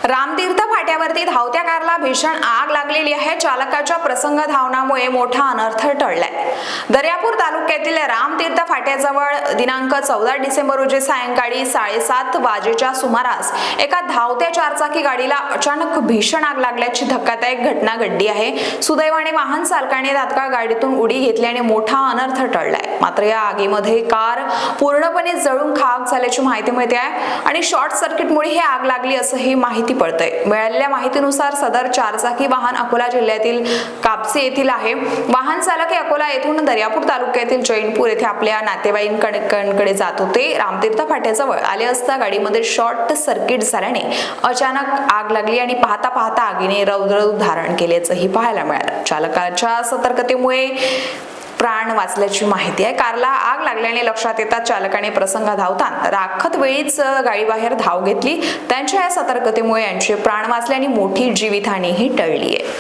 रामतीर्थ फाट्यावरती धावत्या कारला भीषण आग लागलेली आहे। चालकाच्या प्रसंग धावनामुळे मोठा अनर्थ टळलाय। दर्यापूर तालुक्यातील रामतीर्थ फाट्याजवळ दिनांक 14 डिसेंबर रोजी सायंकाळी 7:30 वाजेच्या सुमारास एका धावत्या चारचाकी गाडीला अचानक भीषण आग लागल्याची धक्कादायक घटना घडली आहे। सुदैवाने वाहन चालकाने तात्काळ गाडीतून उडी घेतल्याने मोठा अनर्थ टळलाय। मात्र या आगीमध्ये कार पूर्णपणे जळून खाक झाल्याची माहिती मिळते आहे आणि शॉर्ट सर्किटमुळे ही आग लागली असंही माहिती पडतंय। मिळालेल्या माहितीनुसार सदर चारचाकी वाहन अकोला जिल्ह्यातील कापसी येथील आहे। वाहन चालक हे अकोला येथून दर्यापूर तालुक्यातील जैनपूर येथे आपल्या नातेवाईकांकडे जात होते। रामतीर्थ फाट्याजवळ आले असता गाडीमध्ये शॉर्ट सर्किट झाल्याने अचानक आग लागली आणि पाहता पाहता आगीने रौद्र रूप धारण केल्याचंही पाहायला मिळालं। चालकाच्या सतर्कतेमुळे प्राण वाचल्याची माहिती आहे। कारला आग लागल्याने लक्षात येतात चालकाने प्रसंग धावताना राखत वेळीच गाडीबाहेर धाव घेतली। त्यांच्या या सतर्कतेमुळे यांचे प्राण वाचले आणि मोठी जीवितहानीही टळली आहे।